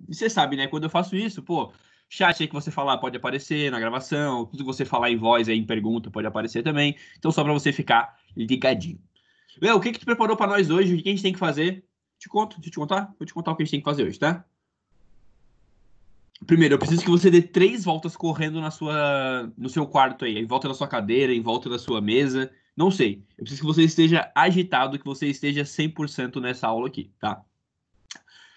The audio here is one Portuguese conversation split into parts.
E você sabe, né? Quando eu faço isso, pô, chat aí que você falar pode aparecer na gravação, tudo que você falar em voz aí em pergunta pode aparecer também. Então só pra você ficar ligadinho. Léo, o que que tu preparou pra nós hoje? O que a gente tem que fazer? Te conto, deixa eu te contar? Vou te contar o que a gente tem que fazer hoje, tá? Primeiro, eu preciso que você dê 3 voltas correndo no seu quarto aí, em volta da sua cadeira, em volta da sua mesa, não sei. Eu preciso que você esteja agitado, que você esteja 100% nessa aula aqui, tá?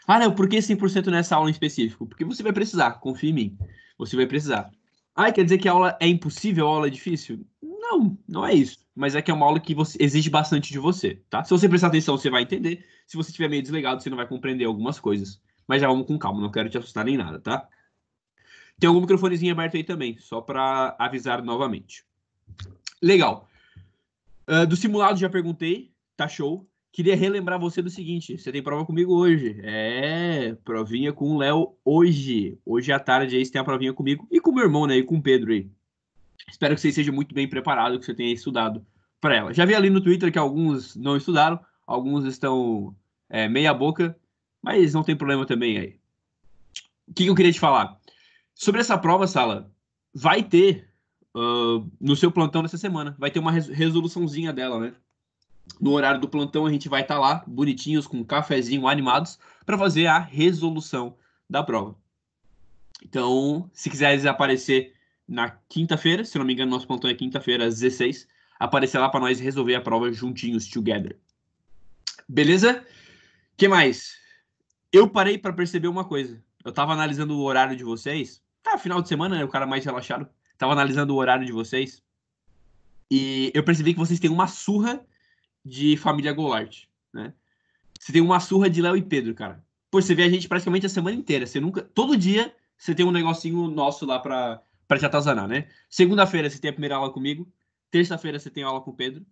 Ah, não, por que 100% nessa aula em específico? Porque você vai precisar, confia em mim. Você vai precisar. Ah, quer dizer que a aula é impossível, a aula é difícil? Não, não é isso. Mas é que é uma aula que exige bastante de você, tá? Se você prestar atenção, você vai entender. Se você estiver meio desligado, você não vai compreender algumas coisas. Mas já vamos com calma, não quero te assustar nem nada, tá? Tem algum microfonezinho aberto aí também, só para avisar novamente. Legal. Do simulado já perguntei, tá show. Queria relembrar você do seguinte: você tem prova comigo hoje. É, provinha com o Léo hoje. Hoje à tarde aí você tem a provinha comigo e com o meu irmão, né? E com o Pedro aí. Espero que você esteja muito bem preparado, que você tenha estudado para ela. Já vi ali no Twitter que alguns não estudaram, alguns estão meia boca, mas não tem problema também aí. O que eu queria te falar? Sobre essa prova, Sala, vai ter no seu plantão dessa semana, vai ter uma resoluçãozinha dela, né? No horário do plantão a gente vai estar lá, bonitinhos, com um cafezinho, animados, para fazer a resolução da prova. Então, se quiseres aparecer na quinta-feira, se não me engano, nosso plantão é quinta-feira às 16, aparecer lá para nós resolver a prova juntinhos, together. Beleza? Que mais? Eu parei para perceber uma coisa. Eu tava analisando o horário de vocês. Tá, final de semana, né? O cara mais relaxado. Tava analisando o horário de vocês. E eu percebi que vocês têm uma surra de família Goulart, né? Você tem uma surra de Léo e Pedro, cara. Pô, você vê a gente praticamente a semana inteira. Você nunca. Todo dia você tem um negocinho nosso lá pra te atazanar, né? Segunda-feira você tem a primeira aula comigo. Terça-feira você tem aula com o Pedro.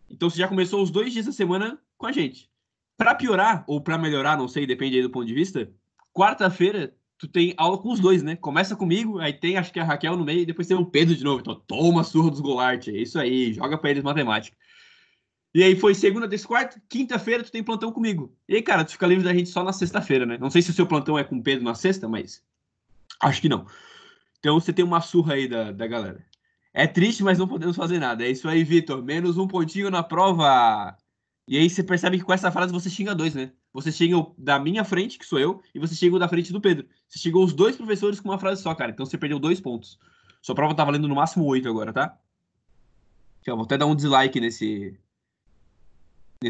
Então você já começou os 2 dias da semana com a gente. Pra piorar, ou pra melhorar, não sei, depende aí do ponto de vista. Quarta-feira, tu tem aula com os dois, né? Começa comigo, aí tem, acho que a Raquel no meio, e depois tem o Pedro de novo. Então toma a surra dos Goulart. É isso aí, joga pra eles matemática. E aí foi segunda, terça, quarta, quinta-feira tu tem plantão comigo. E aí, cara, tu fica livre da gente só na sexta-feira, né? Não sei se o seu plantão é com o Pedro na sexta, mas acho que não. Então você tem uma surra aí da galera. É triste, mas não podemos fazer nada. É isso aí, Vitor. Menos um pontinho na prova. E aí você percebe que com essa frase você xinga dois, né? Você xinga o da minha frente, que sou eu, e você xinga o da frente do Pedro. Você xingou os dois professores com uma frase só, cara. Então você perdeu 2 pontos. Sua prova tá valendo no máximo 8 agora, tá? Então, vou até dar um dislike nesse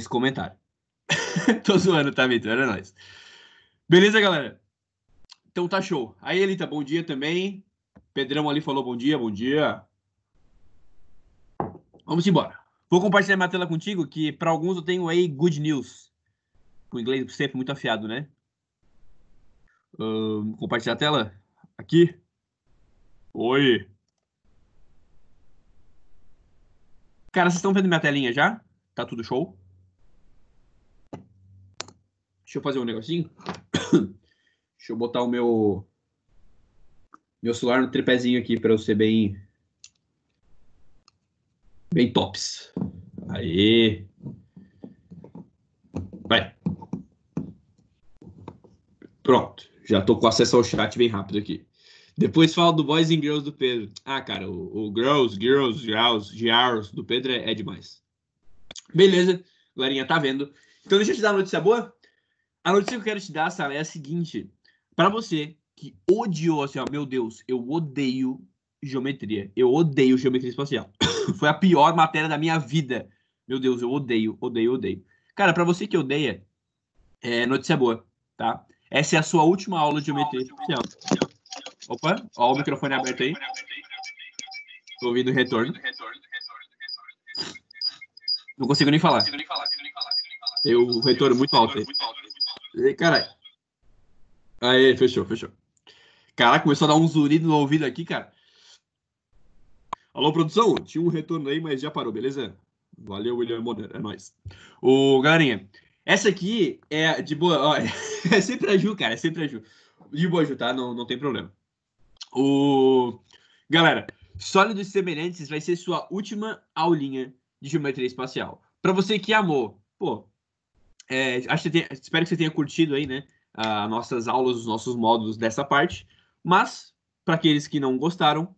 comentário. Tô zoando, tá, Vitor? Era nóis. Beleza, galera? Então tá show. Aí, Elita, bom dia também. Pedrão ali falou bom dia, bom dia. Vamos embora. Vou compartilhar minha tela contigo, que para alguns eu tenho aí good news. O inglês sempre muito afiado, né? Compartilhar a tela? Aqui. Oi. Cara, vocês estão vendo minha telinha já? Tá tudo show? Deixa eu fazer um negocinho. Deixa eu botar o meu celular no tripézinho aqui para eu ser bem tops. Aê. Vai. Pronto. Já tô com acesso ao chat bem rápido aqui. Depois fala do Boys and Girls do Pedro. Ah, cara, o Girls do Pedro é demais. Beleza, galerinha, tá vendo? Então deixa eu te dar uma notícia boa. A notícia que eu quero te dar, Sara, é a seguinte. Para você que odiou, assim, ó, meu Deus, eu odeio geometria. Eu odeio geometria espacial. Foi a pior matéria da minha vida. Meu Deus, eu odeio, odeio, odeio. Cara, para você que odeia, notícia boa, tá? Essa é a sua última aula de geometria espacial. Opa, ó o microfone aberto aí. Tô ouvindo o retorno. Não consigo nem falar. Tem o retorno muito alto aí. E, caralho. Aí, fechou, fechou. Caraca, começou a dar um zunido no ouvido aqui, cara. Alô, produção? Tinha um retorno aí, mas já parou, beleza? Valeu, William Bonner, é nóis. Galerinha, essa aqui é de boa. Ó, é sempre a Ju, cara, é sempre a Ju. De boa, Ju, tá? Não tem problema. Galera, sólidos semelhantes vai ser sua última aulinha de geometria espacial. Para você que amou, pô, espero que você tenha curtido aí, né? nossas aulas, os nossos módulos dessa parte. Mas, para aqueles que não gostaram,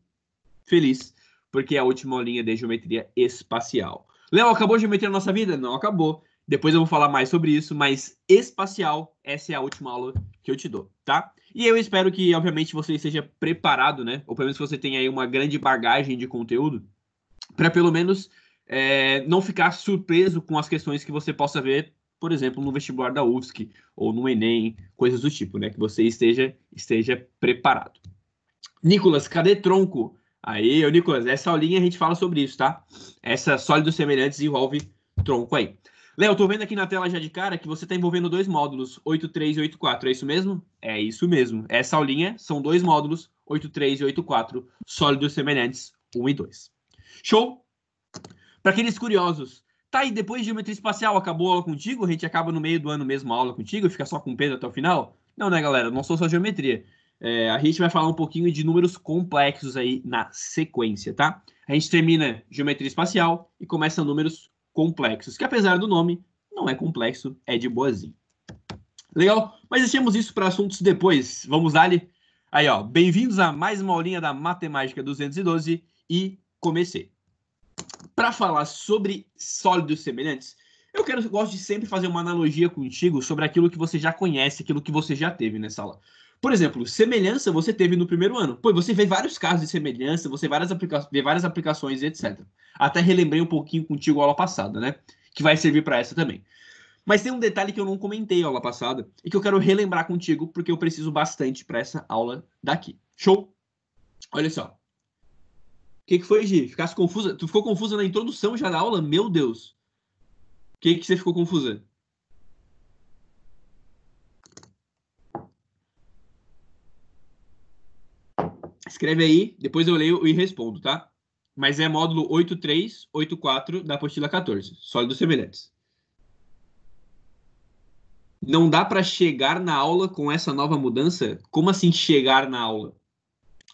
feliz, porque é a última aulinha de geometria espacial. Léo, acabou a geometria na nossa vida? Não acabou. Depois eu vou falar mais sobre isso, mas espacial, essa é a última aula que eu te dou, tá? E eu espero que, obviamente, você esteja preparado, né? Ou pelo menos que você tenha aí uma grande bagagem de conteúdo, para pelo menos não ficar surpreso com as questões que você possa ver, por exemplo, no vestibular da UFSC ou no Enem, coisas do tipo, né? Que você esteja preparado. Nicolas, cadê tronco? Aí, ô Nicolas, essa aulinha a gente fala sobre isso, tá? Essa sólidos semelhantes envolve tronco aí. Léo, tô vendo aqui na tela já de cara que você tá envolvendo dois módulos, 8.3 e 8.4, é isso mesmo? É isso mesmo. Essa aulinha são dois módulos, 8.3 e 8.4, sólidos semelhantes 1 e 2. Show? Para aqueles curiosos, tá aí, depois de geometria espacial, acabou a aula contigo? A gente acaba no meio do ano mesmo a aula contigo e fica só com o Pedro até o final? Não, né, galera? Não sou só geometria. A gente vai falar um pouquinho de números complexos aí na sequência, tá? A gente termina geometria espacial e começa números complexos, que apesar do nome, não é complexo, é de boazinha. Legal? Mas deixemos isso para assuntos depois. Vamos lá. Aí, ó. Bem-vindos a mais uma aulinha da Matemática 212 e comecei. Para falar sobre sólidos semelhantes, eu gosto de sempre fazer uma analogia contigo sobre aquilo que você já conhece, aquilo que você já teve nessa aula. Por exemplo, semelhança você teve no primeiro ano. Pô, você vê vários casos de semelhança, você vê várias aplicações, etc. Até relembrei um pouquinho contigo a aula passada, né? Que vai servir para essa também. Mas tem um detalhe que eu não comentei a aula passada e que eu quero relembrar contigo porque eu preciso bastante para essa aula daqui. Show? Olha só. O que foi, Gi? Ficasse confusa? Tu ficou confusa na introdução já da aula? Meu Deus. O que você ficou confusa? Escreve aí, depois eu leio e respondo, tá? Mas é módulo 8.3, 8.4 da apostila 14, sólidos semelhantes. Não dá para chegar na aula com essa nova mudança? Como assim chegar na aula?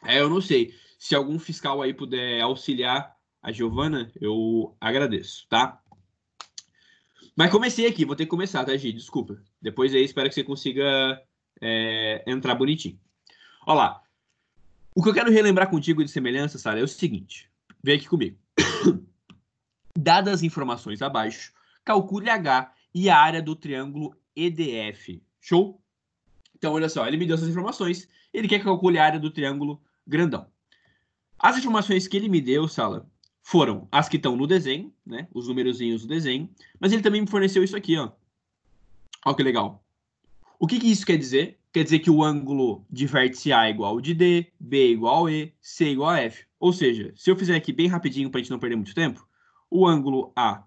Eu não sei. Se algum fiscal aí puder auxiliar a Giovana, eu agradeço, tá? Mas comecei aqui, vou ter que começar, tá, Gi? Desculpa. Depois aí espero que você consiga entrar bonitinho. Olha lá. O que eu quero relembrar contigo de semelhança, Sara, é o seguinte. Vem aqui comigo. Dadas as informações abaixo, calcule H e a área do triângulo EDF. Show? Então, olha só, ele me deu essas informações. Ele quer que eu calcule a área do triângulo grandão. As informações que ele me deu, Sala, foram as que estão no desenho, né? Os numerozinhos do desenho. Mas ele também me forneceu isso aqui, ó. Olha que legal. O que isso quer dizer? Quer dizer que o ângulo de vértice A é igual ao de D, B é igual a E, C é igual a F. Ou seja, se eu fizer aqui bem rapidinho para a gente não perder muito tempo, o ângulo A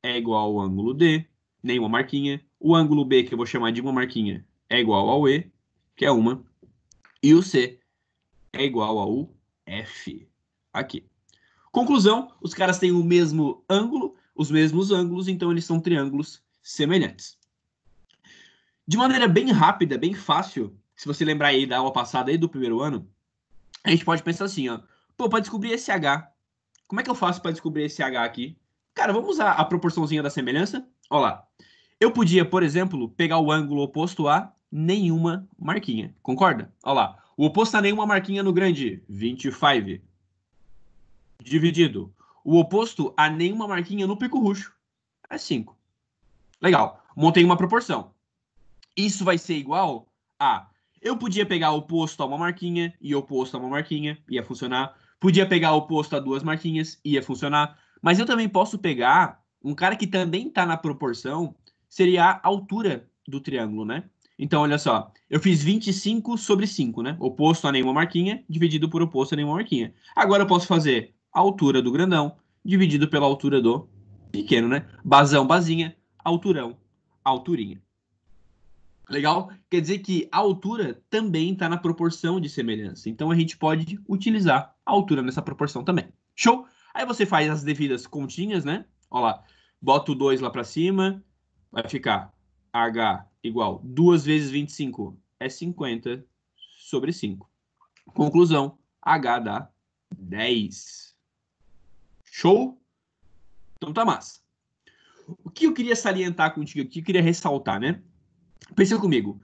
é igual ao ângulo D, nenhuma marquinha. O ângulo B, que eu vou chamar de uma marquinha, é igual ao E, que é uma. E o C é igual ao F. Aqui. Conclusão, os caras têm o mesmo ângulo, os mesmos ângulos, então eles são triângulos semelhantes. De maneira bem rápida, bem fácil, se você lembrar aí da aula passada aí do primeiro ano, a gente pode pensar assim, ó. Pô, para descobrir esse H, como é que eu faço para descobrir esse H aqui? Cara, vamos usar a proporçãozinha da semelhança? Olha lá. Eu podia, por exemplo, pegar o ângulo oposto a nenhuma marquinha. Concorda? Olha lá. O oposto a nenhuma marquinha no grande, 25. Dividido. O oposto a nenhuma marquinha no pico roxo, é 5. Legal. Montei uma proporção. Isso vai ser igual a... Eu podia pegar o oposto a uma marquinha e oposto a uma marquinha, ia funcionar. Podia pegar o oposto a duas marquinhas, ia funcionar. Mas eu também posso pegar um cara que também está na proporção, seria a altura do triângulo, né? Então, olha só, eu fiz 25 sobre 5, né? Oposto a nenhuma marquinha, dividido por oposto a nenhuma marquinha. Agora eu posso fazer a altura do grandão, dividido pela altura do pequeno, né? Basão, basinha, alturão, alturinha. Legal? Quer dizer que a altura também está na proporção de semelhança. Então a gente pode utilizar a altura nessa proporção também. Show? Aí você faz as devidas continhas, né? Olha lá. Bota o 2 lá para cima. Vai ficar H igual 2 vezes 25 é 50 sobre 5. Conclusão. H dá 10. Show? Então tá massa. O que eu queria salientar contigo aqui, eu queria ressaltar, né? Pensa comigo.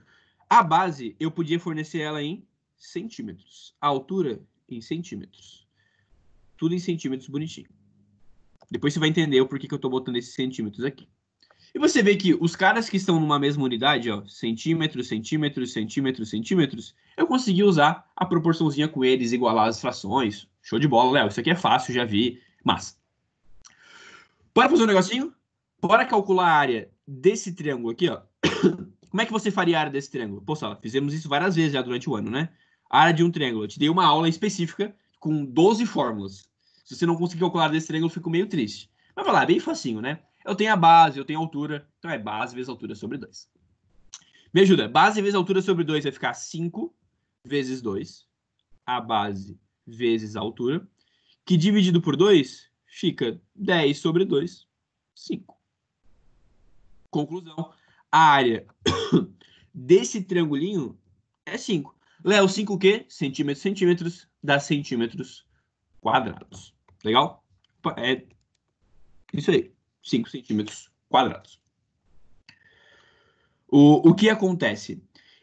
A base, eu podia fornecer ela em centímetros. A altura, em centímetros. Tudo em centímetros bonitinho. Depois você vai entender o porquê que eu estou botando esses centímetros aqui. E você vê que os caras que estão numa mesma unidade, ó, centímetros, centímetros, centímetros, centímetros, eu consegui usar a proporçãozinha com eles, igualar as frações. Show de bola, Léo. Isso aqui é fácil, já vi. Massa. Bora fazer um negocinho? Bora calcular a área desse triângulo aqui, ó. Como é que você faria a área desse triângulo? Pô, Sala, fizemos isso várias vezes já durante o ano, né? A área de um triângulo. Eu te dei uma aula específica com 12 fórmulas. Se você não conseguir calcular desse triângulo, eu fico meio triste. Mas vai lá, é bem facinho, né? Eu tenho a base, eu tenho a altura. Então é base vezes altura sobre 2. Me ajuda. Base vezes altura sobre 2 vai ficar 5 vezes 2. A base vezes a altura. Que dividido por 2 fica 10 sobre 2. 5. Conclusão. A área desse triangulinho é 5. Léo, 5 o quê? Centímetros, centímetros, dá centímetros quadrados. Legal? É isso aí. 5 centímetros quadrados. O que acontece?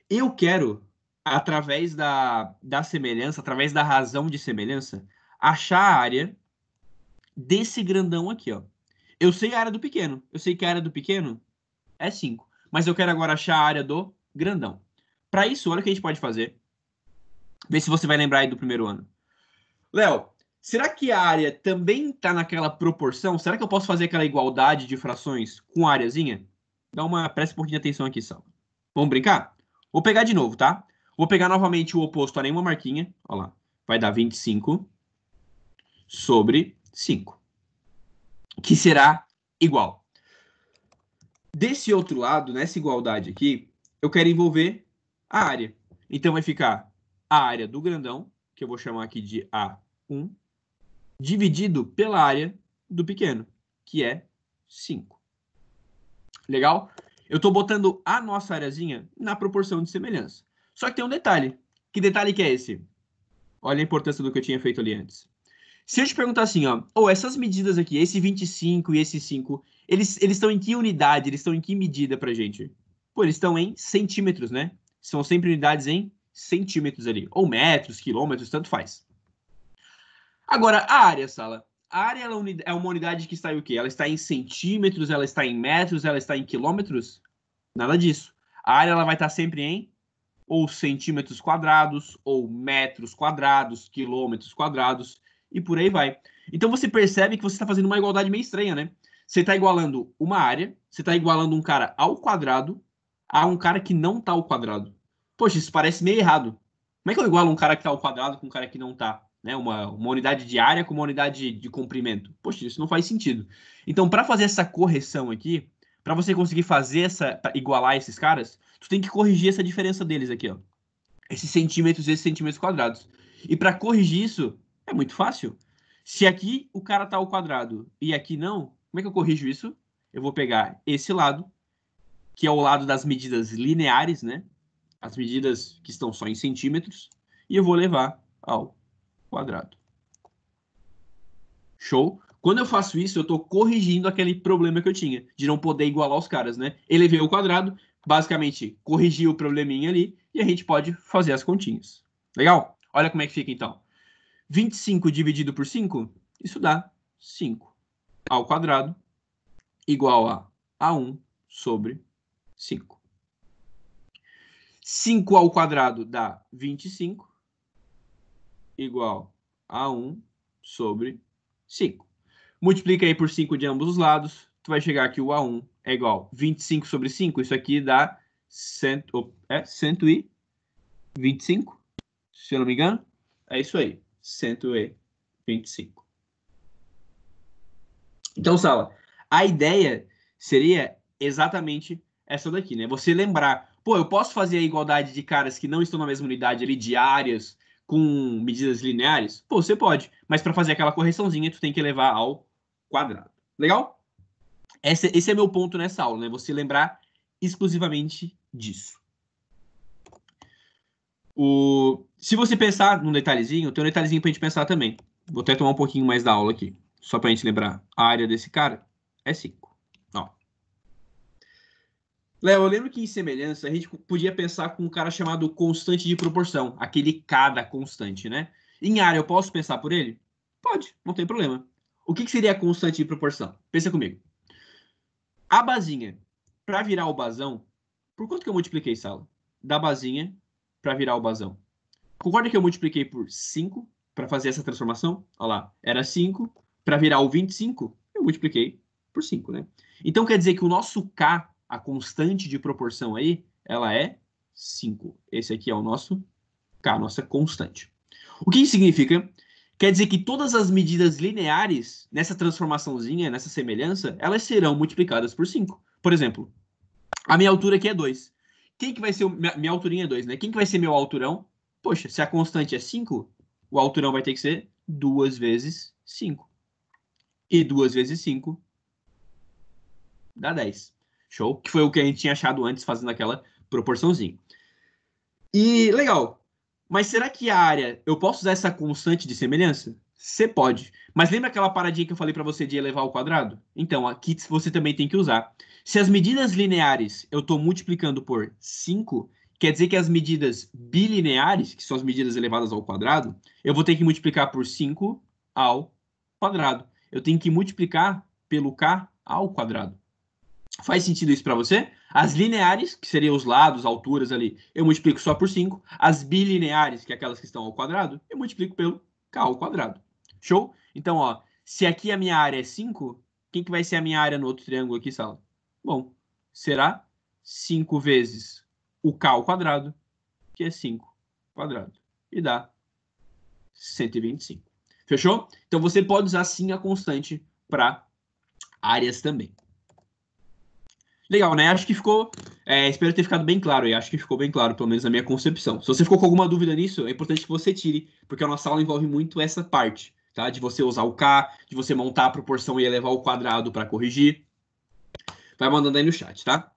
Eu quero, através da semelhança, através da razão de semelhança, achar a área desse grandão aqui, ó. Eu sei a área do pequeno. Eu sei que a área do pequeno é 5. Mas eu quero agora achar a área do grandão. Para isso, olha o que a gente pode fazer. Vê se você vai lembrar aí do primeiro ano. Léo, será que a área também está naquela proporção? Será que eu posso fazer aquela igualdade de frações com a areazinha? Presta um pouquinho de atenção aqui, Sal. Vamos brincar? Vou pegar de novo, tá? Vou pegar novamente o oposto a nenhuma marquinha. Olha lá. Vai dar 25 sobre 5. Que será igual. Desse outro lado, nessa igualdade aqui, eu quero envolver a área. Então vai ficar a área do grandão, que eu vou chamar aqui de A1, dividido pela área do pequeno, que é 5. Legal? Eu estou botando a nossa areazinha na proporção de semelhança. Só que tem um detalhe. Que detalhe que é esse? Olha a importância do que eu tinha feito ali antes. Se eu te perguntar assim, ó, essas medidas aqui, esse 25 e esse 5, eles estão em que unidade, eles estão em que medida pra gente? Pô, eles estão em centímetros, né? São sempre unidades em centímetros ali. Ou metros, quilômetros, tanto faz. Agora, a área, Sala. A área é uma unidade que está em o quê? Ela está em centímetros, ela está em metros, ela está em quilômetros? Nada disso. A área ela vai estar sempre em ou centímetros quadrados, ou metros quadrados, quilômetros quadrados, e por aí vai. Então você percebe que você está fazendo uma igualdade meio estranha, né? Você está igualando uma área, você está igualando um cara ao quadrado a um cara que não está ao quadrado. Poxa, isso parece meio errado. Como é que eu igualo um cara que está ao quadrado com um cara que não está? Né? Uma unidade de área com uma unidade de comprimento. Poxa, isso não faz sentido. Então, para fazer essa correção aqui, para você conseguir fazer igualar esses caras, tu tem que corrigir essa diferença deles aqui, ó. Esses centímetros e esses centímetros quadrados. E para corrigir isso, é muito fácil. Se aqui o cara tá ao quadrado e aqui não, como é que eu corrijo isso? Eu vou pegar esse lado, que é o lado das medidas lineares, né? As medidas que estão só em centímetros, e eu vou levar ao quadrado. Show? Quando eu faço isso, eu estou corrigindo aquele problema que eu tinha, de não poder igualar os caras, né? Elevei o quadrado, basicamente corrigi o probleminha ali, e a gente pode fazer as continhas. Legal? Olha como é que fica, então. 25 dividido por 5, isso dá 5 ao quadrado, igual a A1 sobre 5. 5 ao quadrado dá 25, igual a 1 sobre 5. Multiplica aí por 5 de ambos os lados, tu vai chegar que o A1 é igual a 25 sobre 5, isso aqui dá 125, se eu não me engano. É isso aí, 125. Então, Sala, a ideia seria exatamente essa daqui, né? Você lembrar, pô, eu posso fazer a igualdade de caras que não estão na mesma unidade ali, de áreas, com medidas lineares? Pô, você pode, mas para fazer aquela correçãozinha, tu tem que levar ao quadrado. Legal? Esse é meu ponto nessa aula, né? Você lembrar exclusivamente disso. Se você pensar num detalhezinho, tem um detalhezinho pra gente pensar também. Vou até tomar um pouquinho mais da aula aqui, só pra gente lembrar. A área desse cara é 5. Ó. Léo, eu lembro que em semelhança a gente podia pensar com um cara chamado constante de proporção, aquele K da constante, né? Em área, eu posso pensar por ele? Pode, não tem problema. O que seria a constante de proporção? Pensa comigo. A basinha, para virar o basão, por quanto que eu multipliquei, Sala? Da basinha para virar o basão. Concorda que eu multipliquei por 5 para fazer essa transformação? Olha lá, era 5. Para virar o 25, eu multipliquei por 5, né? Então quer dizer que o nosso K, a constante de proporção aí, ela é 5. Esse aqui é o nosso K, a nossa constante. O que isso significa? Quer dizer que todas as medidas lineares nessa transformaçãozinha, nessa semelhança, elas serão multiplicadas por 5. Por exemplo, a minha altura aqui é 2. Quem que vai ser minha alturinha é 2, né? Quem que vai ser meu alturão? Poxa, se a constante é 5, o alturão vai ter que ser 2 vezes 5. E 2 vezes 5 dá 10. Show? Que foi o que a gente tinha achado antes fazendo aquela proporçãozinha. E legal. Mas será que a área, eu posso usar essa constante de semelhança? Você pode. Mas lembra aquela paradinha que eu falei para você de elevar ao quadrado? Então, aqui você também tem que usar. Se as medidas lineares eu estou multiplicando por 5, quer dizer que as medidas bilineares, que são as medidas elevadas ao quadrado, eu vou ter que multiplicar por 5 ao quadrado. Eu tenho que multiplicar pelo k ao quadrado. Faz sentido isso para você? As lineares, que seriam os lados, alturas ali, eu multiplico só por 5. As bilineares, que é aquelas que estão ao quadrado, eu multiplico pelo k ao quadrado. Show? Então, ó, se aqui a minha área é 5, quem que vai ser a minha área no outro triângulo aqui, Sala? Bom, será 5 vezes o k ao quadrado, que é 5 quadrado. E dá 125. Fechou? Então, você pode usar sim a constante para áreas também. Legal, né? Acho que ficou. Espero ter ficado bem claro. E acho que ficou bem claro, pelo menos na minha concepção. Se você ficou com alguma dúvida nisso, é importante que você tire, porque a nossa aula envolve muito essa parte, tá? De você usar o K, de você montar a proporção e elevar o quadrado para corrigir. Vai mandando aí no chat, tá?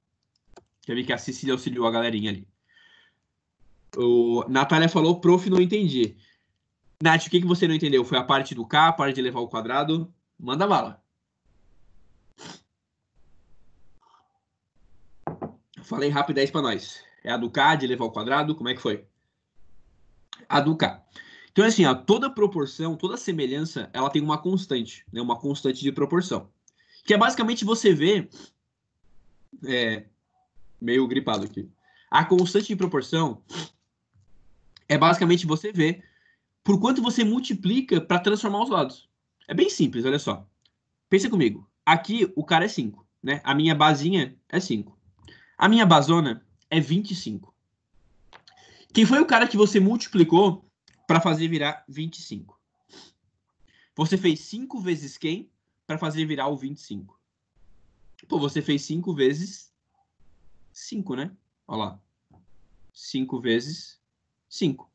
Já vi que a Cecília auxiliou a galerinha ali. O Natália falou, prof, não entendi. Nath, o que você não entendeu? Foi a parte do K, a parte de elevar o quadrado? Manda bala. Falei rapidez para nós. É a do K, de elevar ao quadrado? Como é que foi? A do K. Então, assim, ó, toda proporção, toda semelhança, ela tem uma constante, né? Uma constante de proporção. Que é basicamente você vê... meio gripado aqui. A constante de proporção é basicamente você ver por quanto você multiplica para transformar os lados. É bem simples, olha só. Pensa comigo. Aqui o cara é 5, né? A minha basinha é 5. A minha basona é 25. Quem foi o cara que você multiplicou para fazer virar 25? Você fez 5 vezes quem para fazer virar o 25? Pô, você fez 5 vezes 5, né? Olha lá. 5 vezes 5.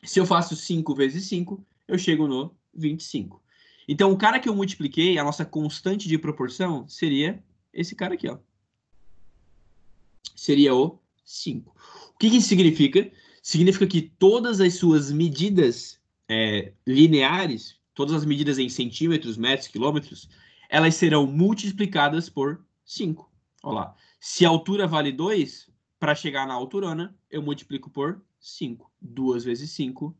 Se eu faço 5 vezes 5, eu chego no 25. Então, o cara que eu multipliquei, a nossa constante de proporção, seria esse cara aqui, ó. Seria o 5. O que isso significa? Significa que todas as suas medidas lineares, todas as medidas em centímetros, metros, quilômetros, elas serão multiplicadas por 5. Olha lá. Se a altura vale 2, para chegar na alturona, eu multiplico por 5. 2 vezes 5,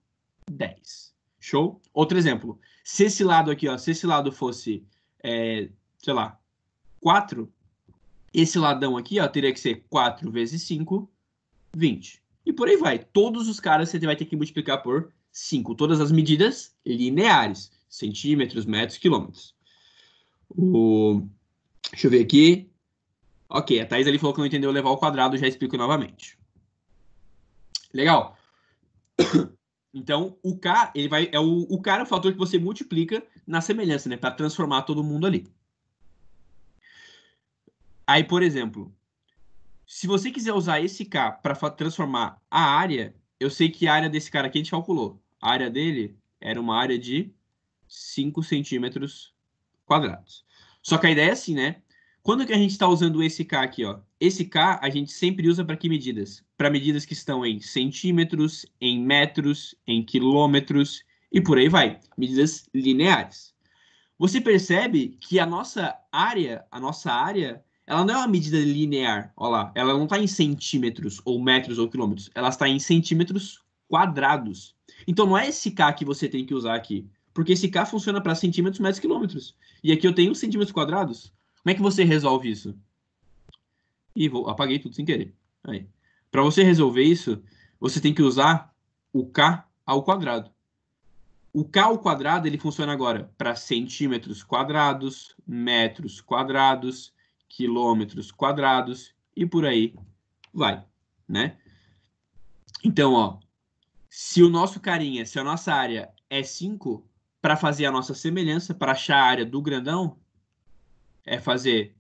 10. Show? Outro exemplo. Se esse lado aqui, ó, se esse lado fosse, sei lá, 4, esse ladão aqui, ó, teria que ser 4 vezes 5, 20. E por aí vai. Todos os caras você vai ter que multiplicar por 5. Todas as medidas lineares. Centímetros, metros, quilômetros. Deixa eu ver aqui. Ok, a Thaís ali falou que não entendeu levar ao quadrado, já explico novamente. Legal. Então, o K, ele vai, o K é o fator que você multiplica na semelhança, né? Para transformar todo mundo ali. Aí, por exemplo, se você quiser usar esse K para transformar a área, eu sei que a área desse cara aqui a gente calculou. A área dele era uma área de 5 centímetros quadrados. Só que a ideia é assim, né? Quando que a gente está usando esse K aqui, ó? Esse K a gente sempre usa para que medidas? Para medidas que estão em centímetros, em metros, em quilômetros e por aí vai. Medidas lineares. Você percebe que a nossa área, ela não é uma medida linear, olha lá, ela não está em centímetros, ou metros, ou quilômetros, ela está em centímetros quadrados. Então não é esse K que você tem que usar aqui, porque esse K funciona para centímetros, metros, quilômetros. E aqui eu tenho centímetros quadrados. Como é que você resolve isso? Ih, apaguei tudo sem querer. Aí. Para você resolver isso, você tem que usar o K ao quadrado. O K ao quadrado, ele funciona agora para centímetros quadrados, metros quadrados, quilômetros quadrados e por aí vai, né? Então, ó, se o nosso carinha, se a nossa área é 5, para fazer a nossa semelhança, para achar a área do grandão, é fazer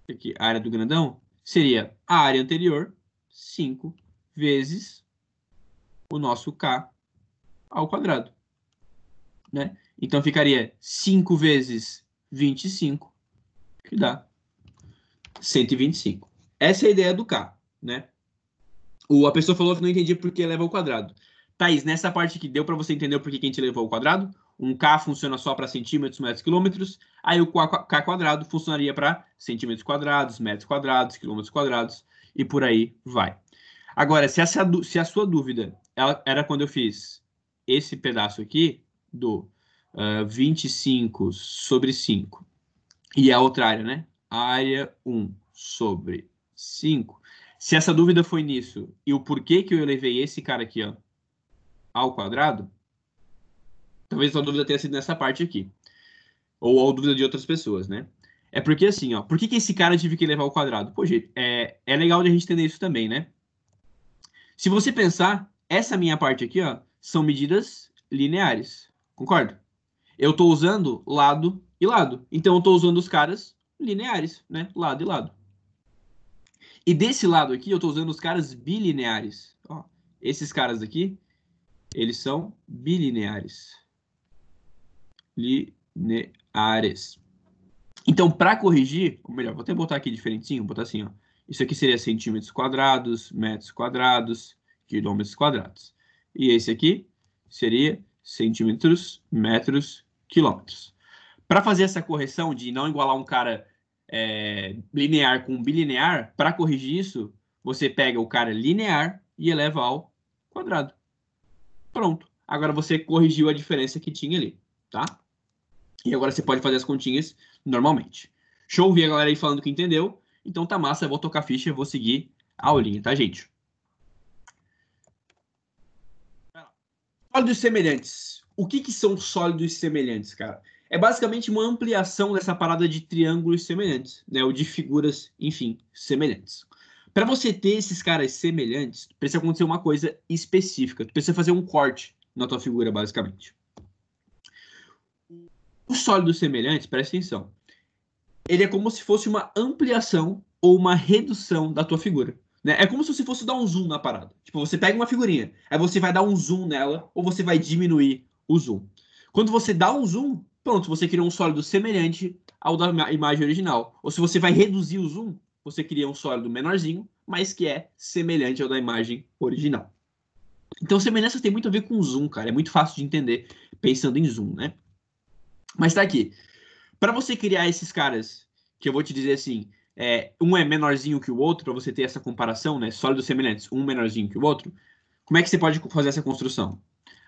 aqui, a área do grandão, seria a área anterior, 5, vezes o nosso K ao quadrado, né? Então ficaria 5 vezes 25, que dá 125. Essa é a ideia do K, né? A pessoa falou que não entendia por que eleva ao quadrado. Thaís, nessa parte aqui, deu para você entender por que a gente elevou ao quadrado? Um K funciona só para centímetros, metros, quilômetros. Aí o K quadrado funcionaria para centímetros quadrados, metros quadrados, quilômetros quadrados e por aí vai. Agora, se a sua dúvida era quando eu fiz esse pedaço aqui do 25 sobre 5 e a outra área, né? Área 1 sobre 5. Se essa dúvida foi nisso e o porquê que eu elevei esse cara aqui, ó, ao quadrado, talvez a dúvida tenha sido nessa parte aqui. Ou a dúvida de outras pessoas, né? É porque assim, ó, por que esse cara tive que elevar ao quadrado? Pô, gente, é legal de a gente entender isso também, né? Se você pensar, essa minha parte aqui, ó, são medidas lineares. Concorda? Eu estou usando lado e lado. Então, eu estou usando os caras lineares, né? Lado e lado. E desse lado aqui, eu estou usando os caras bilineares. Ó, esses caras aqui, eles são bilineares. Lineares. Então, para corrigir, ou melhor, vou até botar aqui diferentinho, vou botar assim, ó. Isso aqui seria centímetros quadrados, metros quadrados, quilômetros quadrados. E esse aqui seria centímetros, metros, quilômetros. Para fazer essa correção de não igualar um cara linear com bilinear, para corrigir isso, você pega o cara linear e eleva ao quadrado. Pronto. Agora você corrigiu a diferença que tinha ali, tá? E agora você pode fazer as continhas normalmente. Show, vi a galera aí falando que entendeu. Então tá massa, eu vou tocar ficha e vou seguir a aulinha, tá, gente? Sólidos semelhantes. O que são sólidos semelhantes, cara? É basicamente uma ampliação dessa parada de triângulos semelhantes, né? Ou de figuras, enfim, semelhantes. Para você ter esses caras semelhantes, precisa acontecer uma coisa específica. Tu precisa fazer um corte na tua figura, basicamente. Os sólidos semelhantes, presta atenção, ele é como se fosse uma ampliação ou uma redução da tua figura. Né? É como se você fosse dar um zoom na parada. Tipo, você pega uma figurinha, aí você vai dar um zoom nela, ou você vai diminuir o zoom. Quando você dá um zoom, pronto, você criou um sólido semelhante ao da imagem original. Ou se você vai reduzir o zoom, você cria um sólido menorzinho, mas que é semelhante ao da imagem original. Então, semelhança tem muito a ver com zoom, cara. É muito fácil de entender pensando em zoom, né? Mas tá aqui. Para você criar esses caras, que eu vou te dizer assim, um é menorzinho que o outro, para você ter essa comparação, né? Sólidos semelhantes, um menorzinho que o outro. Como é que você pode fazer essa construção?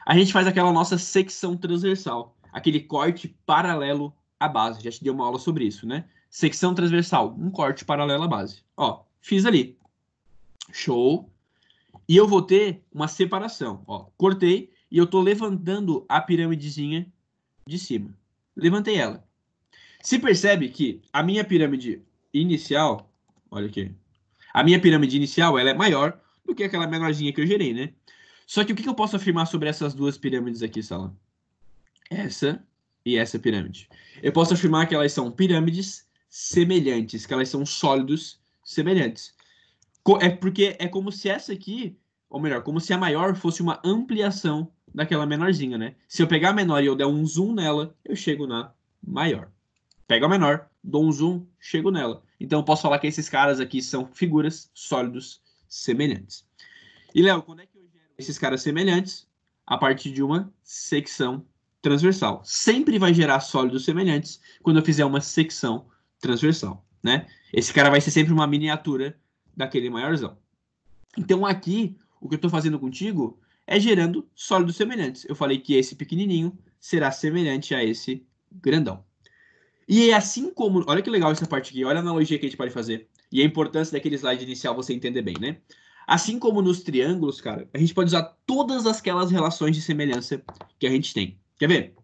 A gente faz aquela nossa secção transversal, aquele corte paralelo à base. Já te dei uma aula sobre isso, né? Secção transversal, um corte paralelo à base. Ó, fiz ali. Show. E eu vou ter uma separação. Ó, cortei e eu tô levantando a piramidezinha de cima. Levantei ela. Se percebe que a minha pirâmide inicial, olha aqui, a minha pirâmide inicial ela é maior do que aquela menorzinha que eu gerei, né? Só que o que eu posso afirmar sobre essas duas pirâmides aqui, Sala? Essa e essa pirâmide. Eu posso afirmar que elas são pirâmides semelhantes, que elas são sólidos semelhantes. É porque é como se essa aqui, ou melhor, como se a maior fosse uma ampliação daquela menorzinha, né? Se eu pegar a menor e eu der um zoom nela, eu chego na maior. Pego a menor, dou um zoom, chego nela. Então eu posso falar que esses caras aqui são figuras sólidos semelhantes. E, Léo, quando é que eu gero esses caras semelhantes? A partir de uma secção transversal. Sempre vai gerar sólidos semelhantes quando eu fizer uma secção transversal, né? Esse cara vai ser sempre uma miniatura daquele maiorzão. Então aqui, o que eu estou fazendo contigo é gerando sólidos semelhantes. Eu falei que esse pequenininho será semelhante a esse grandão. E assim como... Olha que legal essa parte aqui. Olha a analogia que a gente pode fazer. E a importância daquele slide inicial você entender bem, né? Assim como nos triângulos, cara, a gente pode usar todas aquelas relações de semelhança que a gente tem. Quer ver?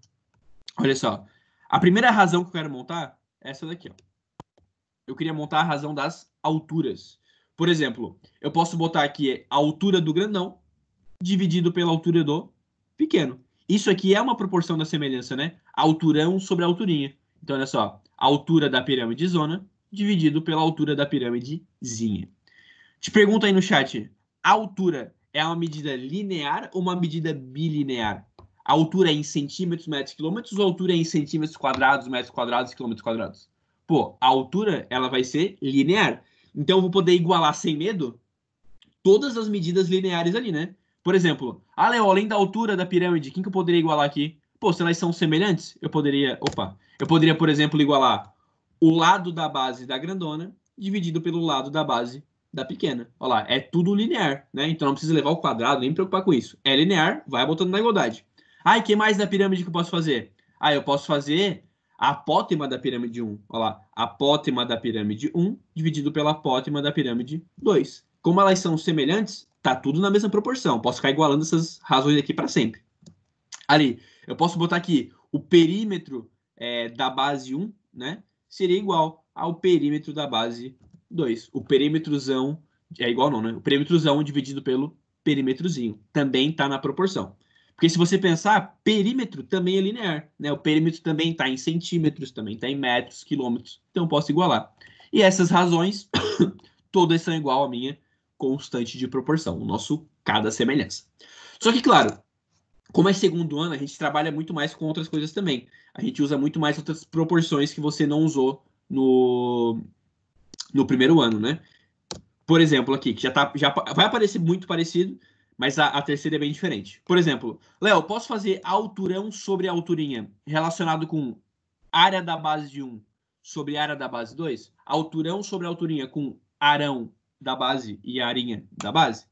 Olha só. A primeira razão que eu quero montar é essa daqui, ó. Eu queria montar a razão das alturas. Por exemplo, eu posso botar aqui a altura do grandão dividido pela altura do pequeno. Isso aqui é uma proporção da semelhança, né? Alturão sobre alturinha. Então, olha só. A altura da pirâmide zona dividido pela altura da pirâmidezinha. Te pergunto aí no chat. A altura é uma medida linear ou uma medida bilinear? A altura é em centímetros, metros, quilômetros ou a altura é em centímetros quadrados, metros quadrados, quilômetros quadrados? Pô, a altura ela vai ser linear. Então eu vou poder igualar sem medo todas as medidas lineares ali, né? Por exemplo, Léo, além da altura da pirâmide, quem que eu poderia igualar aqui? Pô, se elas são semelhantes, eu poderia... Opa! Eu poderia, por exemplo, igualar o lado da base da grandona dividido pelo lado da base da pequena. Olha lá, é tudo linear, né? Então não precisa levar o quadrado, nem me preocupar com isso. É linear, vai botando na igualdade. Ah, e que mais da pirâmide que eu posso fazer? Ah, eu posso fazer a apótema da pirâmide 1. Olha lá, a apótema da pirâmide 1 dividido pela apótema da pirâmide 2. Como elas são semelhantes, tá tudo na mesma proporção. Posso ficar igualando essas razões aqui para sempre. Ali, eu posso botar aqui o perímetro da base 1, né? Seria igual ao perímetro da base 2. O perímetrozão é igual não, né? O perímetrozão dividido pelo perímetrozinho. Também está na proporção. Porque se você pensar, perímetro também é linear, né? O perímetro também está em centímetros, também está em metros, quilômetros. Então eu posso igualar. E essas razões, todas são igual à minha constante de proporção, o nosso cada semelhança. Só que, claro, como é segundo ano, a gente trabalha muito mais com outras coisas também. A gente usa muito mais outras proporções que você não usou no primeiro ano, né? Por exemplo, aqui, que já vai aparecer muito parecido, mas a terceira é bem diferente. Por exemplo, Léo, posso fazer alturão sobre alturinha relacionado com área da base de 1 sobre área da base 2? Alturão sobre alturinha com arão da base e arinha da base?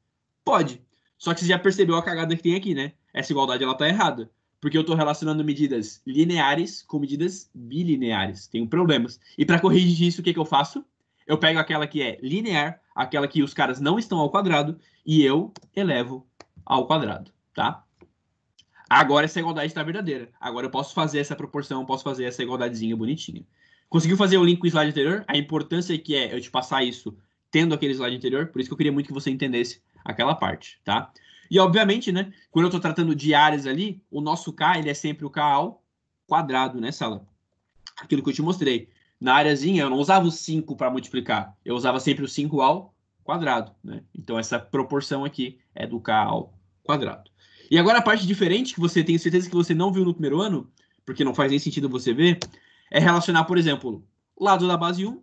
Pode. Só que você já percebeu a cagada que tem aqui, né? Essa igualdade ela tá errada. Porque eu estou relacionando medidas lineares com medidas bilineares. Tenho problemas. E para corrigir isso, o que eu faço? Eu pego aquela que é linear, aquela que os caras não estão ao quadrado, e eu elevo ao quadrado, tá? Agora essa igualdade está verdadeira. Agora eu posso fazer essa proporção, posso fazer essa igualdadezinha bonitinha. Conseguiu fazer o link com o slide anterior? A importância que é eu te passar isso tendo aquele slide anterior, por isso que eu queria muito que você entendesse aquela parte, tá? E obviamente, né, quando eu estou tratando de áreas ali, o nosso K, ele é sempre o K ao quadrado, né, Sala? Aquilo que eu te mostrei. Na areazinha, eu não usava o 5 para multiplicar, eu usava sempre o 5 ao quadrado, né? Então essa proporção aqui é do K ao quadrado. E agora a parte diferente, que você tem certeza que você não viu no primeiro ano, porque não faz nem sentido você ver, é relacionar, por exemplo, lado da base 1,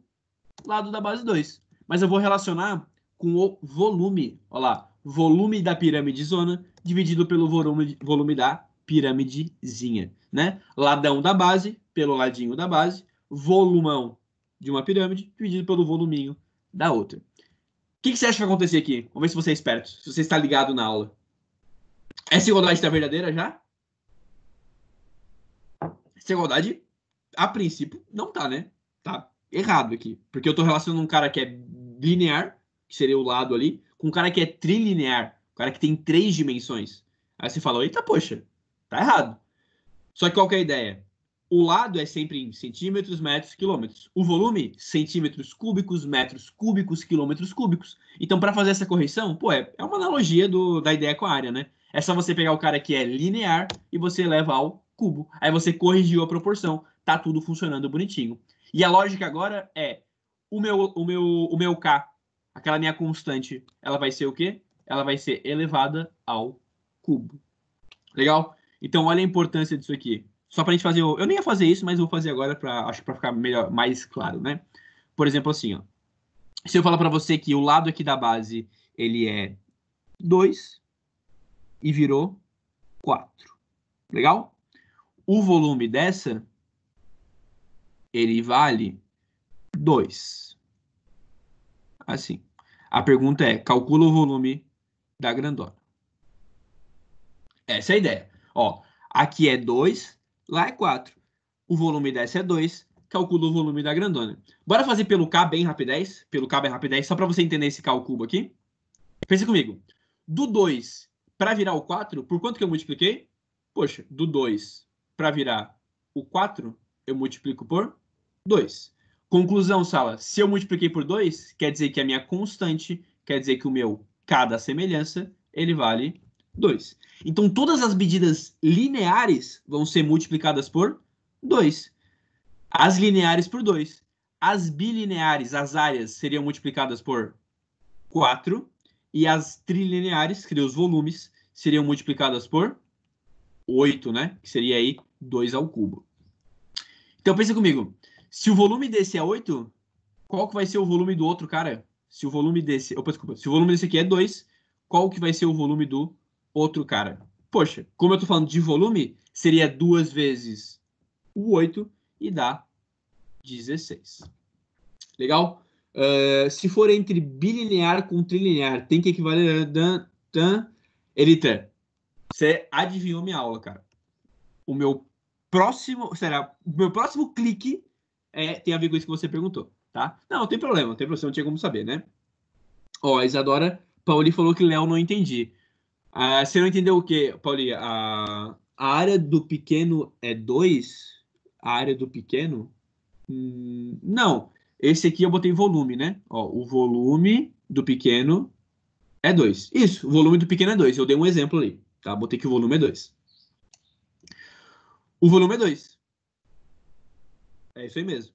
lado da base 2. Mas eu vou relacionar com o volume. Olha lá, volume da pirâmide zona dividido pelo volume da pirâmidezinha, né? Ladão da base pelo ladinho da base, volumão de uma pirâmide dividido pelo voluminho da outra. O que você acha que vai acontecer aqui? Vamos ver se você é esperto, se você está ligado na aula. Essa igualdade está verdadeira já? Essa igualdade, a princípio, não tá, né? Tá errado aqui. Porque eu tô relacionando um cara que é linear, que seria o lado ali, com um cara que é trilinear, um cara que tem 3 dimensões. Aí você fala, eita, poxa, tá errado. Só que qual que é a ideia? O lado é sempre em centímetros, metros, quilômetros. O volume, centímetros cúbicos, metros cúbicos, quilômetros cúbicos. Então, para fazer essa correção, pô, é uma analogia da ideia com a área, né? É só você pegar o cara que é linear e você leva ao cubo. Aí você corrigiu a proporção, tá tudo funcionando bonitinho. E a lógica agora é o meu K, aquela minha constante, ela vai ser o quê? Ela vai ser elevada ao cubo. Legal? Então, olha a importância disso aqui. Só para a gente fazer. Eu nem ia fazer isso, mas vou fazer agora acho que para ficar melhor, mais claro, né? Por exemplo, assim, ó. Se eu falar para você que o lado aqui da base ele é 2 e virou 4. Legal? O volume dessa ele vale 2. assim. A pergunta é, calcula o volume da grandona. Essa é a ideia. Ó, aqui é 2, lá é 4. O volume dessa é 2, calcula o volume da grandona. Bora fazer pelo K bem rapidez? Pelo K bem rapidez, só para você entender esse cálculo aqui. Pensa comigo. Do 2 para virar o 4, por quanto que eu multipliquei? Poxa, do 2 para virar o 4, eu multiplico por 2. Conclusão, Sala, se eu multipliquei por 2, quer dizer que a minha constante, quer dizer que o meu K da semelhança, ele vale 2. Então, todas as medidas lineares vão ser multiplicadas por 2. As lineares por 2. As bilineares, as áreas, seriam multiplicadas por 4. E as trilineares, que seriam os volumes, seriam multiplicadas por 8, né? Que seria aí 2 ao cubo. Então, pensa comigo. Se o volume desse é 8, qual que vai ser o volume do outro cara? Se o volume desse... Opa, desculpa. Se o volume desse aqui é 2, qual que vai ser o volume do outro cara? Poxa, como eu tô falando de volume, seria 2 vezes o 8 e dá 16. Legal? Se for entre bilinear com trilinear, tem que equivaler a... Elita, você adivinhou minha aula, cara. O meu próximo clique tem a ver com isso que você perguntou, tá? Não tem problema, não tinha como saber, né? Ó, a Isadora Pauli falou que Léo não entendi. Você não entendeu o quê, Pauli? A área do pequeno é 2? A área do pequeno? Não. Esse aqui eu botei volume, né? Ó, o volume do pequeno é 2. Isso, o volume do pequeno é 2. Eu dei um exemplo ali, tá? Botei que o volume é 2. O volume é 2. É isso aí mesmo.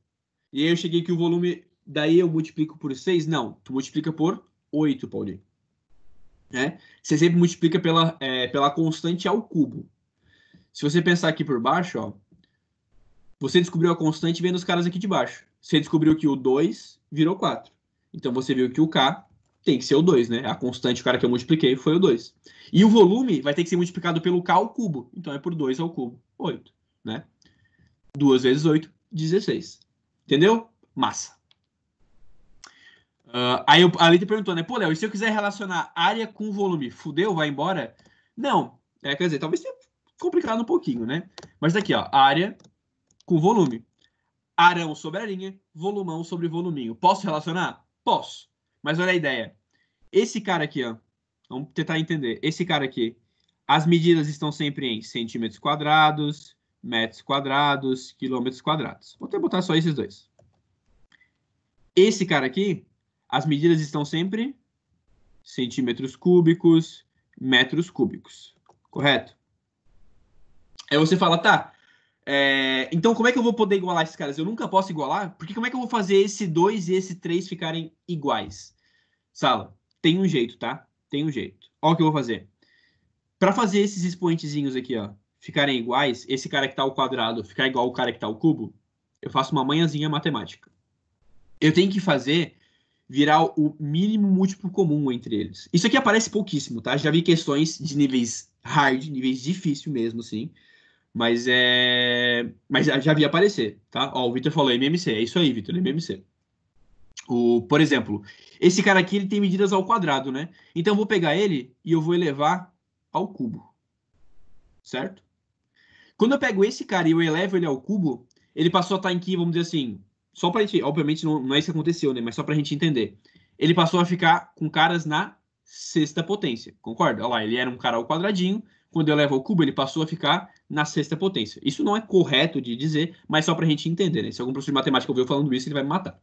E aí eu cheguei que o volume... Daí eu multiplico por 6? Não. Tu multiplica por 8, Paulinho. Né? Você sempre multiplica pela constante ao cubo. Se você pensar aqui por baixo, ó, você descobriu a constante vendo os caras aqui de baixo. Você descobriu que o 2 virou 4. Então você viu que o K tem que ser o 2, né? A constante, o cara que eu multipliquei, foi o 2. E o volume vai ter que ser multiplicado pelo K ao cubo. Então é por 2 ao cubo. 8, né? 2 vezes 8, 16. Entendeu? Massa. Aí a Lita perguntou, né? Pô, Léo, e se eu quiser relacionar área com volume, fudeu, vai embora? Não. Quer dizer, talvez tenha complicado um pouquinho, né? Mas daqui, ó, área com volume. Arão sobre arinha, volumão sobre voluminho. Posso relacionar? Posso. Mas olha a ideia. Esse cara aqui, ó. Vamos tentar entender. Esse cara aqui. As medidas estão sempre em centímetros quadrados, metros quadrados, quilômetros quadrados. Vou até botar só esses dois. Esse cara aqui, as medidas estão sempre centímetros cúbicos, metros cúbicos. Correto? Aí você fala, tá, então como é que eu vou poder igualar esses caras? Eu nunca posso igualar, porque como é que eu vou fazer esse 2 e esse 3 ficarem iguais? Sala, tem um jeito, tá? Tem um jeito. Olha o que eu vou fazer. Para fazer esses expoentezinhos aqui, ó, ficarem iguais, esse cara que tá ao quadrado ficar igual ao cara que tá ao cubo, eu faço uma manhãzinha matemática. Eu tenho que fazer virar o mínimo múltiplo comum entre eles. Isso aqui aparece pouquíssimo, tá? Já vi questões de níveis hard, níveis difícil mesmo, assim. Mas já vi aparecer, tá? Ó, o Vitor falou MMC. É isso aí, Vitor, MMC. Por exemplo, esse cara aqui ele tem medidas ao quadrado, né? Então eu vou pegar ele e eu vou elevar ao cubo. Certo? Quando eu pego esse cara e eu elevo ele ao cubo, ele passou a estar em que, vamos dizer assim, só pra gente, obviamente não é isso que aconteceu, né? Mas só pra gente entender. Ele passou a ficar com caras na sexta potência, concorda? Olha lá, ele era um cara ao quadradinho, quando eu levo ao cubo, ele passou a ficar na sexta potência. Isso não é correto de dizer, mas só pra gente entender, né? Se algum professor de matemática ouvir eu falando isso, ele vai me matar.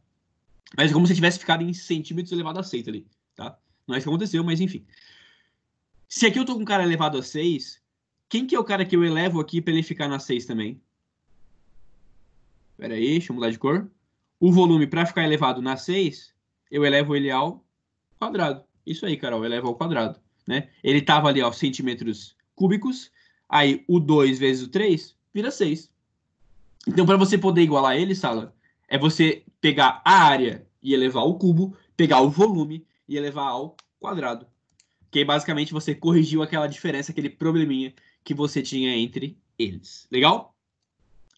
Mas é como se tivesse ficado em centímetros elevado a 6 ali, tá? Não é isso que aconteceu, mas enfim. Se aqui eu tô com um cara elevado a 6, quem que é o cara que eu elevo aqui pra ele ficar na 6 também? Pera aí, deixa eu mudar de cor. O volume, para ficar elevado na 6, eu elevo ele ao quadrado. Isso aí, Carol, eu elevo ao quadrado. Né? Ele estava ali aos centímetros cúbicos, aí o 2 vezes o 3 vira 6. Então, para você poder igualar ele, Sala, é você pegar a área e elevar ao cubo, pegar o volume e elevar ao quadrado. Que aí, basicamente, você corrigiu aquela diferença, aquele probleminha que você tinha entre eles. Legal?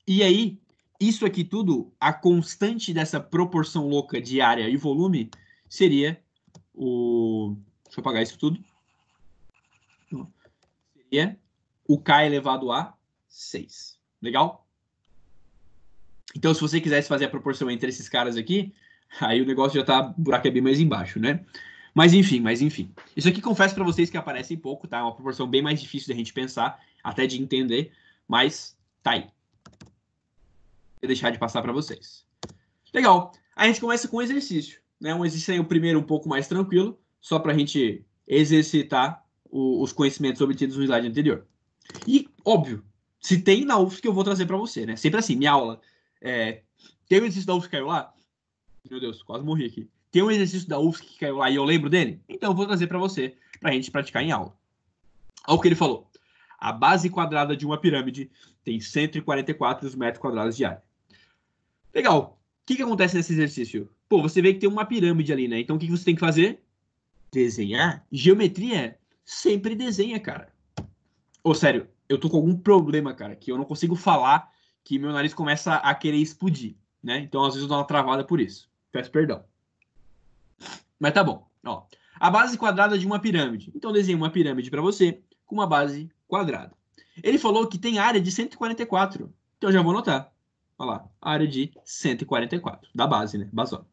E aí, isso aqui tudo, a constante dessa proporção louca de área e volume, seria o... Deixa eu apagar isso tudo. Seria o k elevado a 6. Legal? Então, se você quisesse fazer a proporção entre esses caras aqui, aí o negócio já tá, o buraco é bem mais embaixo, né? Mas enfim. Isso aqui confesso para vocês que aparece em pouco, tá? É uma proporção bem mais difícil da gente pensar, até de entender, mas tá aí. Vou deixar de passar para vocês. Legal. A gente começa com um exercício, né? Um exercício aí, o primeiro um pouco mais tranquilo, só para a gente exercitar os conhecimentos obtidos no slide anterior. E, óbvio, se tem na UFSC, eu vou trazer para você, né? Sempre assim, minha aula. Tem um exercício da UFSC que caiu lá? Meu Deus, quase morri aqui. Tem um exercício da UFSC que caiu lá e eu lembro dele? Então eu vou trazer para você, para a gente praticar em aula. Olha o que ele falou. A base quadrada de uma pirâmide tem 144 metros quadrados de área. Legal. O que acontece nesse exercício? Pô, você vê que tem uma pirâmide ali, né? Então o que você tem que fazer? Desenhar. Geometria sempre desenha, cara. Ô, sério, eu tô com algum problema, cara, que eu não consigo falar, que meu nariz começa a querer explodir, né? Então às vezes eu dou uma travada por isso. Peço perdão. Mas tá bom. Ó, a base quadrada de uma pirâmide. Então desenhe uma pirâmide para você com uma base quadrada. Ele falou que tem área de 144. Então eu já vou anotar. Olha lá, área de 144, da base, né? Basal.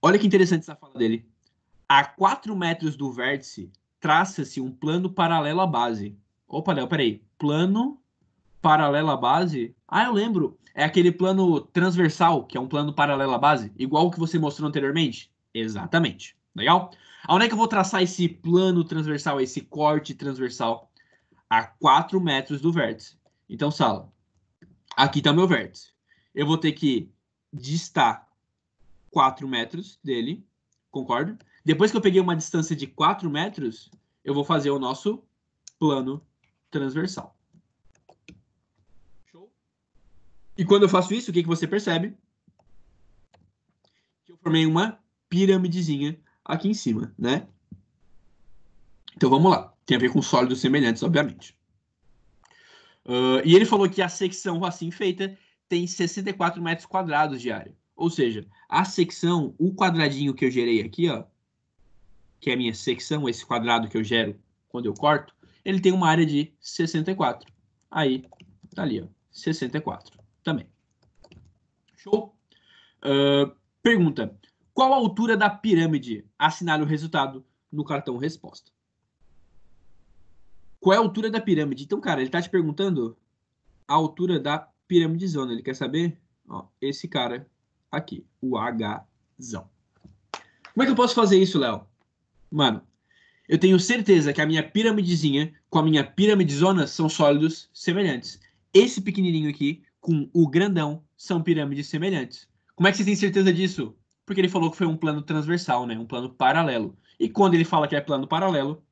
Olha que interessante essa fala dele. A 4 metros do vértice, traça-se um plano paralelo à base. Opa, Léo, peraí. Plano paralelo à base? Ah, eu lembro. É aquele plano transversal, que é um plano paralelo à base, igual o que você mostrou anteriormente? Exatamente. Legal? Aonde é que eu vou traçar esse plano transversal, esse corte transversal? A 4 metros do vértice. Então, Sala, aqui está o meu vértice. Eu vou ter que distar 4 metros dele, concorda? Depois que eu peguei uma distância de 4 metros, eu vou fazer o nosso plano transversal. Show? E quando eu faço isso, o que você percebe? Que eu formei uma piramidezinha aqui em cima, né? Então vamos lá. Tem a ver com sólidos semelhantes, obviamente. E ele falou que a secção assim feita tem 64 metros quadrados de área. Ou seja, a secção, o quadradinho que eu gerei aqui, ó, que é a minha secção, esse quadrado que eu gero quando eu corto, ele tem uma área de 64. Aí, tá ali, ó, 64 também. Show? Pergunta. Qual a altura da pirâmide? Assinale o resultado no cartão resposta. Qual é a altura da pirâmide? Então, cara, ele tá te perguntando a altura da pirâmide zona. Ele quer saber, ó, esse cara aqui, o Hzão. Como é que eu posso fazer isso, Léo? Mano, eu tenho certeza que a minha piramidezinha com a minha piramidezona são sólidos semelhantes. Esse pequenininho aqui com o grandão são pirâmides semelhantes. Como é que você tem certeza disso? Porque ele falou que foi um plano transversal, né? Um plano paralelo. E quando ele fala que é plano paralelo,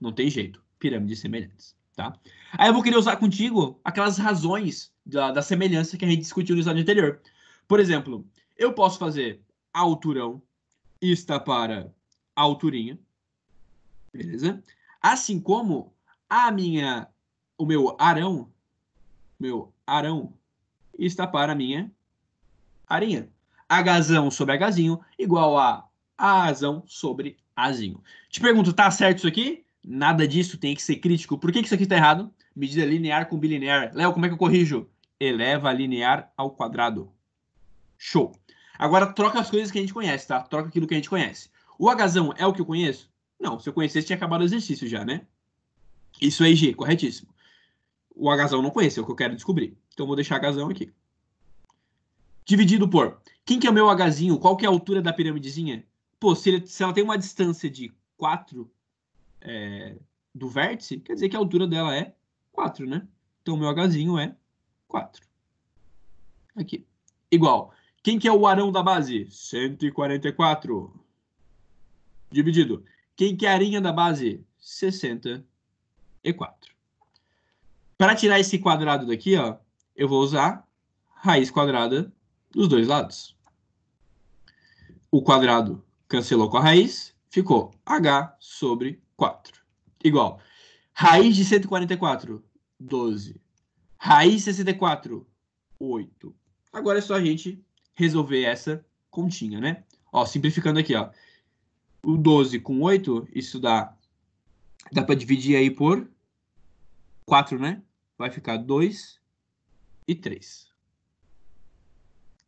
não tem jeito. Pirâmides semelhantes, tá? Aí eu vou querer usar contigo aquelas razões da semelhança que a gente discutiu no slide anterior. Por exemplo, eu posso fazer alturão, está para alturinha, beleza? Assim como o meu arão está para a minha arinha. Hzão sobre Hzinho igual a Azão sobre Azinho. Te pergunto, tá certo isso aqui? Nada disso tem que ser crítico. Por que isso aqui está errado? Medida linear com bilinear. Léo, como é que eu corrijo? Eleva a linear ao quadrado. Show. Agora troca as coisas que a gente conhece, tá? Troca aquilo que a gente conhece. O Hzão é o que eu conheço? Não, se eu conhecesse, tinha acabado o exercício já, né? Isso aí, G, corretíssimo. O Hzão não conheço, é o que eu quero descobrir. Então, vou deixar Hzão aqui. Dividido por... Quem que é o meu Hzinho? Qual que é a altura da piramidezinha? Pô, se ela tem uma distância de 4 do vértice, quer dizer que a altura dela é 4, né? Então, o meu Hzinho é 4. Aqui. Igual. Quem que é o arão da base? 144. Dividido. Quem que é a arinha da base? 64. Para tirar esse quadrado daqui, ó, eu vou usar raiz quadrada dos dois lados. O quadrado cancelou com a raiz, ficou h sobre 4. Igual. Raiz de 144, 12. Raiz de 64, 8. Agora é só a gente resolver essa continha, né? Ó, simplificando aqui, ó. O 12 com 8, isso dá para dividir aí por 4, né? Vai ficar 2 e 3.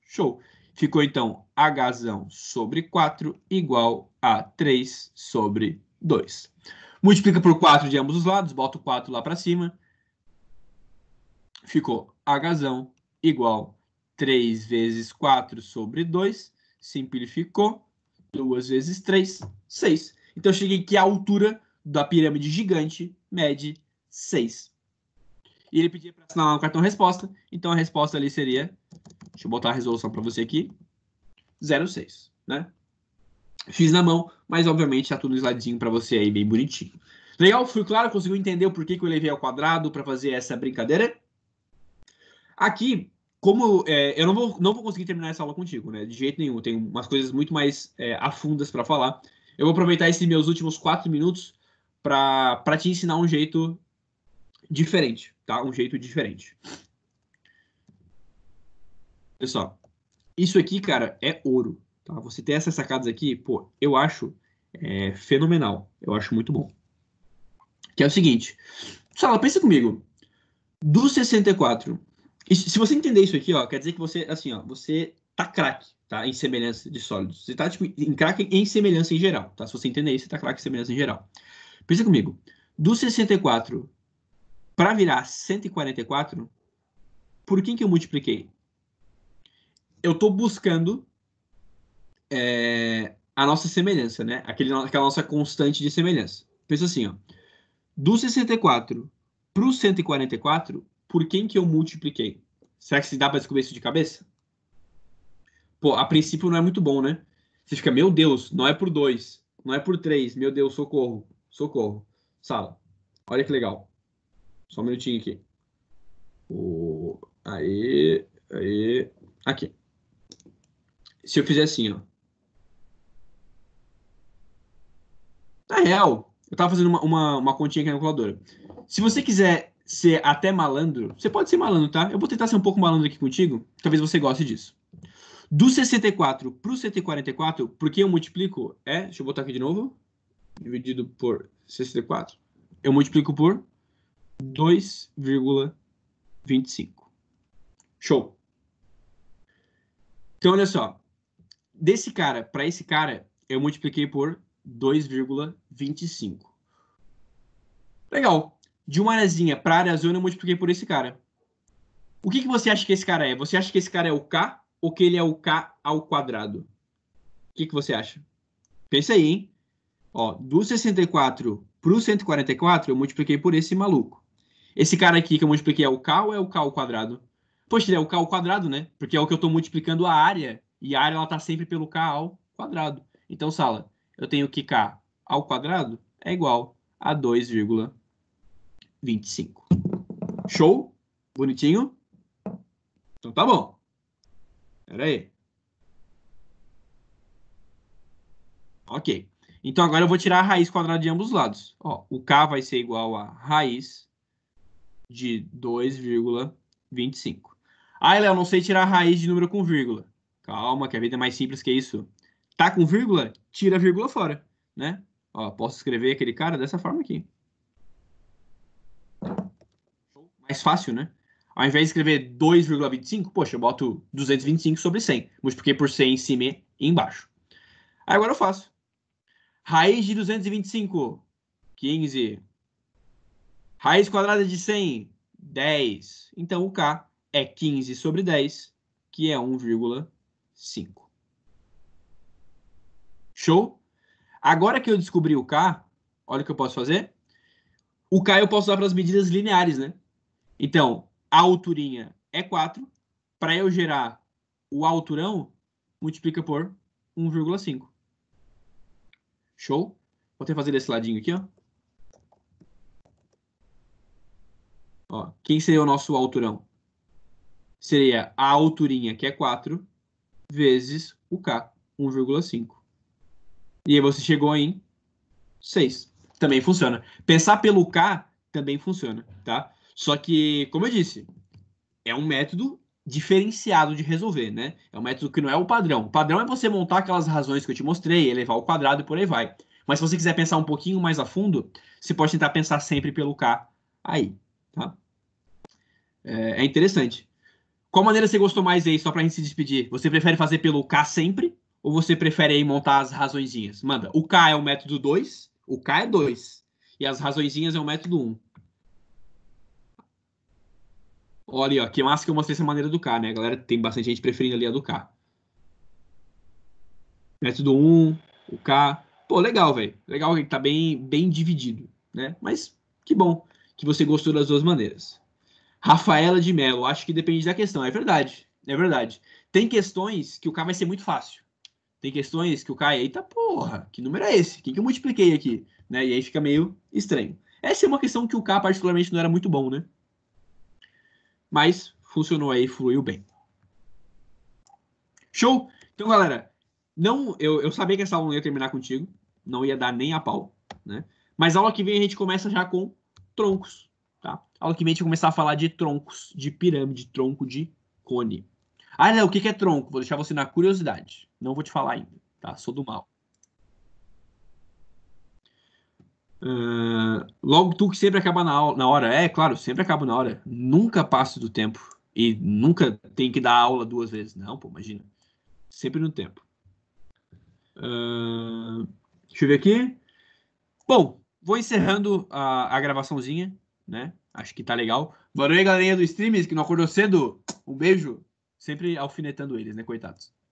Show. Ficou, então, H sobre 4 igual a 3 sobre 2. Multiplica por 4 de ambos os lados, bota o 4 lá para cima. Ficou H igual 3 vezes 4 sobre 2. Simplificou. 2 vezes 3, 6. Então, eu cheguei que a altura da pirâmide gigante mede 6. E ele pedia para assinar lá no cartão resposta. Então, a resposta ali seria... Deixa eu botar a resolução para você aqui. 0,6, né? Fiz na mão, mas obviamente tá tudo no slidezinho para você aí, bem bonitinho. Legal? Fui claro? Conseguiu entender o porquê que eu levei ao quadrado para fazer essa brincadeira? Aqui, como eu não vou conseguir terminar essa aula contigo, né? De jeito nenhum. Tem umas coisas muito mais afundas para falar. Eu vou aproveitar esses meus últimos 4 minutos para te ensinar um jeito diferente, tá? Um jeito diferente. Pessoal, isso aqui, cara, é ouro, tá? Você ter essas sacadas aqui, pô, eu acho fenomenal. Eu acho muito bom. Que é o seguinte. Sala, pensa comigo. Do 64. E se você entender isso aqui, ó, quer dizer que você, assim, ó, você tá craque, tá? Em semelhança de sólidos. Você tá, tipo, em craque em semelhança em geral, tá? Se você entender isso, você tá craque em semelhança em geral. Pensa comigo. Do 64 para virar 144, por quem que eu multipliquei? Eu tô buscando a nossa semelhança, né? Aquela nossa constante de semelhança. Pensa assim, ó. Do 64 para o 144, por quem que eu multipliquei? Será que se dá para descobrir isso de cabeça? Pô, a princípio não é muito bom, né? Você fica, meu Deus, não é por 2, não é por 3, meu Deus, socorro, socorro. Sala, olha que legal. Só um minutinho aqui. Aí, aqui. Se eu fizer assim, ó. Na real, eu tava fazendo uma continha aqui na calculadora. Se você quiser ser até malandro, você pode ser malandro, tá? Eu vou tentar ser um pouco malandro aqui contigo. Talvez você goste disso. Do 64 pro 144, por que eu multiplico? Deixa eu botar aqui de novo. Dividido por 64. Eu multiplico por 2,25. Show. Então, olha só. Desse cara para esse cara, eu multipliquei por 2,25. Legal. De uma areazinha para área zona, eu multipliquei por esse cara. O que você acha que esse cara é? Você acha que esse cara é o K ou que ele é o K ao quadrado? O que você acha? Pensa aí, hein? Ó, do 64 pro 144, eu multipliquei por esse maluco. Esse cara aqui que eu multipliquei é o K ou é o K ao quadrado? Poxa, ele é o K ao quadrado, né? Porque é o que eu estou multiplicando a área. E a área, ela tá sempre pelo K ao quadrado. Então, Sala, eu tenho que K ao quadrado é igual a 2,25. Show? Bonitinho? Então tá bom. Pera aí. Ok. Então agora eu vou tirar a raiz quadrada de ambos os lados. Ó, o K vai ser igual a raiz de 2,25. Ah, Léo, não sei tirar a raiz de número com vírgula. Calma, que a vida é mais simples que isso. Tá com vírgula? Tira a vírgula fora, né? Ó, posso escrever aquele cara dessa forma aqui. Mais fácil, né? Ao invés de escrever 2,25, poxa, eu boto 225 sobre 100. Multipliquei por 100 em cima e embaixo. Aí agora eu faço. Raiz de 225, 15. Raiz quadrada de 100, 10. Então, o K é 15 sobre 10, que é 1,5. Show? Agora que eu descobri o K, olha o que eu posso fazer. O K eu posso usar para as medidas lineares, né? Então, a alturinha é 4. Para eu gerar o alturão, multiplica por 1,5. Show? Vou até fazer desse ladinho aqui, ó. Ó, quem seria o nosso alturão? Seria a alturinha, que é 4, vezes o K, 1,5. E aí você chegou em 6. Também funciona. Pensar pelo K também funciona, tá? Só que, como eu disse, é um método diferenciado de resolver, né? É um método que não é o padrão. O padrão é você montar aquelas razões que eu te mostrei, elevar ao quadrado e por aí vai. Mas se você quiser pensar um pouquinho mais a fundo, você pode tentar pensar sempre pelo K aí, tá? É interessante. Qual maneira você gostou mais aí, só pra gente se despedir? Você prefere fazer pelo K sempre? Ou você prefere aí montar as razõezinhas? Manda, o K é o método 2, o K é 2. E as razõezinhas é o método 1. Olha, ó, que massa que eu mostrei essa maneira do K, né? Galera, tem bastante gente preferindo ali a do K. Método 1, o K. Pô, legal, velho. Legal que tá bem dividido, né? Mas que bom que você gostou das duas maneiras. Rafaela de Mello, acho que depende da questão. É verdade, é verdade. Tem questões que o K vai ser muito fácil. Tem questões que o K, eita porra, que número é esse? O que que eu multipliquei aqui? Né? E aí fica meio estranho. Essa é uma questão que o K particularmente não era muito bom, né? Mas funcionou aí, fluiu bem. Show? Então, galera, não, eu sabia que essa aula não ia terminar contigo, não ia dar nem a pau, né? Mas a aula que vem a gente começa já com troncos, tá? A aula que vem a gente vai começar a falar de troncos, de pirâmide, tronco de cone. Ah, Léo, o que que é tronco? Vou deixar você na curiosidade. Não vou te falar ainda, tá? Sou do mal. Logo tu que sempre acaba na hora. É, claro, sempre acabo na hora. Nunca passo do tempo. E nunca tem que dar aula duas vezes. Não, pô, imagina. Sempre no tempo. Ah, deixa eu ver aqui. Bom, vou encerrando a gravaçãozinha, né? Acho que tá legal. Boa noite, galerinha do Streams, que não acordou cedo. Um beijo. Sempre alfinetando eles, né, coitados.